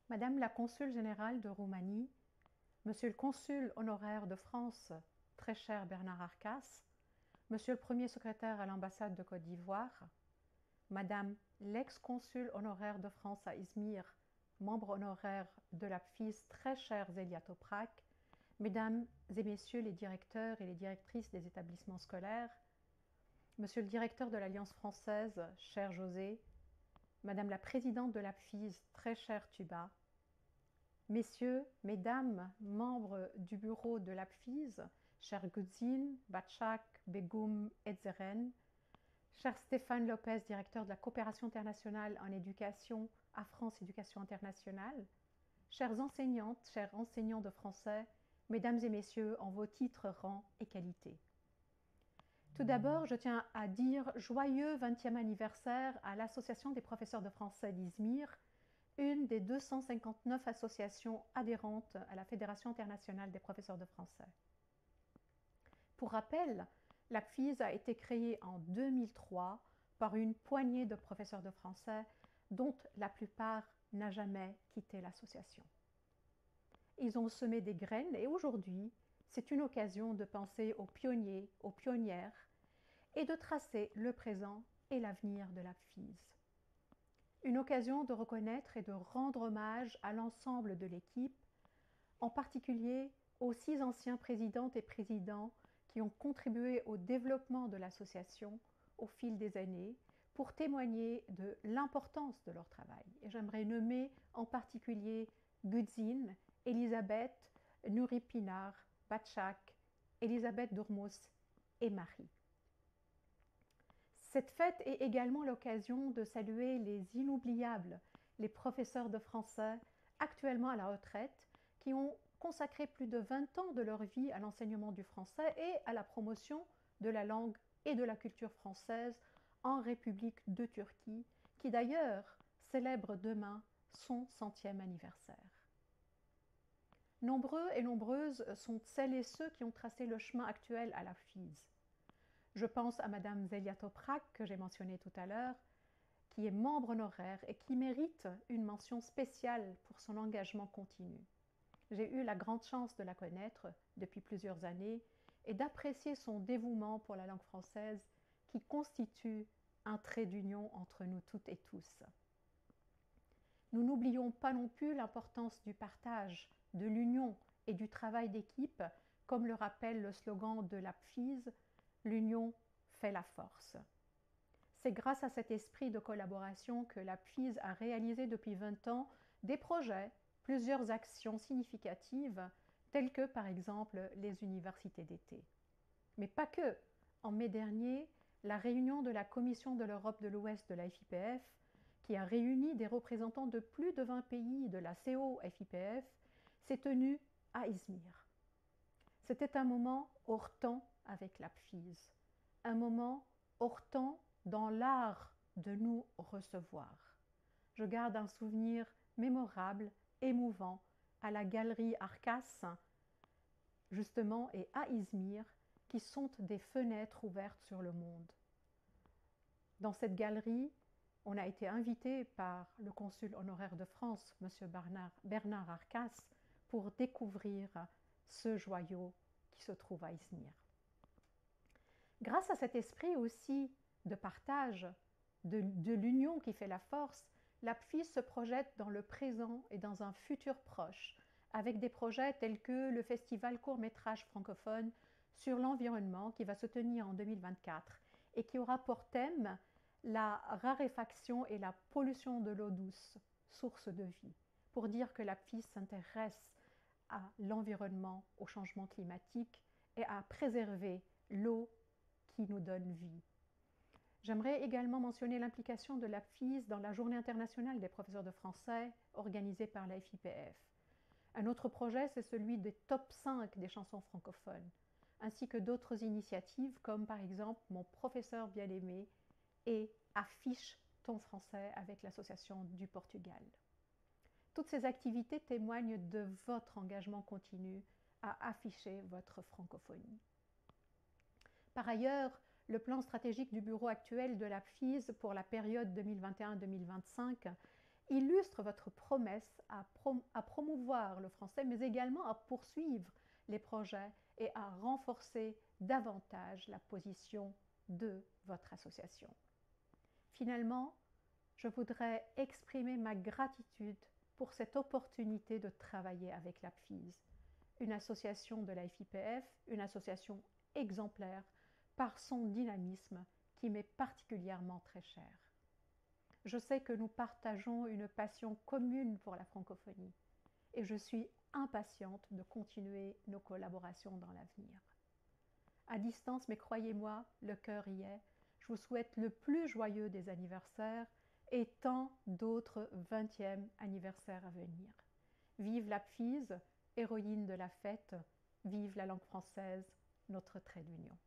Madame la consul générale de Roumanie, Monsieur le consul honoraire de France, très cher Bernard Arcas, Monsieur le premier secrétaire à l'ambassade de Côte d'Ivoire, Madame l'ex-consul honoraire de France à Izmir, membre honoraire de la FIS, très chère Zélia Toprak, Mesdames et Messieurs les directeurs et les directrices des établissements scolaires, Monsieur le directeur de l'Alliance française, cher José, Madame la présidente de la FIS, très chère Tuba, Messieurs, Mesdames, membres du bureau de l'APFIS, cher Gudzin, Batchak, Begoum, Etzeren, cher Stéphane Lopez, directeur de la coopération internationale en éducation à France Éducation internationale, chères enseignantes, chers enseignants de français, Mesdames et Messieurs, en vos titres, rangs et qualités. Tout d'abord, je tiens à dire joyeux 20e anniversaire à l'Association des professeurs de français d'Izmir, une des 259 associations adhérentes à la Fédération internationale des professeurs de français. Pour rappel, l'APFIS a été créée en 2003 par une poignée de professeurs de français dont la plupart n'a jamais quitté l'association. Ils ont semé des graines et aujourd'hui, c'est une occasion de penser aux pionniers, aux pionnières et de tracer le présent et l'avenir de l'APFIS. Une occasion de reconnaître et de rendre hommage à l'ensemble de l'équipe, en particulier aux 6 anciens présidentes et présidents qui ont contribué au développement de l'association au fil des années pour témoigner de l'importance de leur travail. Et j'aimerais nommer en particulier Gudzin, Elisabeth, Nuri Pinar, Batchak, Elisabeth Dourmos et Marie. Cette fête est également l'occasion de saluer les inoubliables, les professeurs de français actuellement à la retraite qui ont consacré plus de 20 ans de leur vie à l'enseignement du français et à la promotion de la langue et de la culture française en République de Turquie, qui d'ailleurs célèbre demain son 100e anniversaire. Nombreux et nombreuses sont celles et ceux qui ont tracé le chemin actuel à la FIS. Je pense à Madame Zélia Toprak, que j'ai mentionnée tout à l'heure, qui est membre honoraire et qui mérite une mention spéciale pour son engagement continu. J'ai eu la grande chance de la connaître depuis plusieurs années et d'apprécier son dévouement pour la langue française qui constitue un trait d'union entre nous toutes et tous. Nous n'oublions pas non plus l'importance du partage, de l'union et du travail d'équipe, comme le rappelle le slogan de l'APFIS, l'union fait la force. C'est grâce à cet esprit de collaboration que l'APFIS a réalisé depuis 20 ans des projets, plusieurs actions significatives, telles que par exemple les universités d'été. Mais pas que. En mai dernier, la réunion de la Commission de l'Europe de l'Ouest de la FIPF, qui a réuni des représentants de plus de 20 pays de la CO-FIPF, s'est tenue à Izmir. C'était un moment hors temps avec l'APFIS, un moment hors temps dans l'art de nous recevoir. Je garde un souvenir mémorable, émouvant, à la galerie Arcas, justement, et à Izmir, qui sont des fenêtres ouvertes sur le monde. Dans cette galerie, on a été invité par le consul honoraire de France, M. Bernard Arcas, pour découvrir ce joyau qui se trouve à Izmir. Grâce à cet esprit aussi de partage, de l'union qui fait la force, l'APFIS se projette dans le présent et dans un futur proche, avec des projets tels que le festival court-métrage francophone sur l'environnement qui va se tenir en 2024 et qui aura pour thème la raréfaction et la pollution de l'eau douce, source de vie, pour dire que l'APFIS s'intéresse à l'environnement, au changement climatique et à préserver l'eau qui nous donne vie. J'aimerais également mentionner l'implication de l'APFIS dans la Journée internationale des professeurs de français organisée par la FIPF. Un autre projet, c'est celui des top 5 des chansons francophones, ainsi que d'autres initiatives comme par exemple Mon professeur bien-aimé et Affiche ton français avec l'Association du Portugal. Toutes ces activités témoignent de votre engagement continu à afficher votre francophonie. Par ailleurs, le plan stratégique du bureau actuel de l'APFIS pour la période 2021-2025 illustre votre promesse à promouvoir le français, mais également à poursuivre les projets et à renforcer davantage la position de votre association. Finalement, je voudrais exprimer ma gratitude pour cette opportunité de travailler avec l'APFIS, une association de la FIPF, une association exemplaire par son dynamisme qui m'est particulièrement très cher. Je sais que nous partageons une passion commune pour la francophonie et je suis impatiente de continuer nos collaborations dans l'avenir. À distance, mais croyez-moi, le cœur y est. Je vous souhaite le plus joyeux des anniversaires et tant d'autres 20e anniversaires à venir. Vive l'APFIS, héroïne de la fête, vive la langue française, notre trait d'union.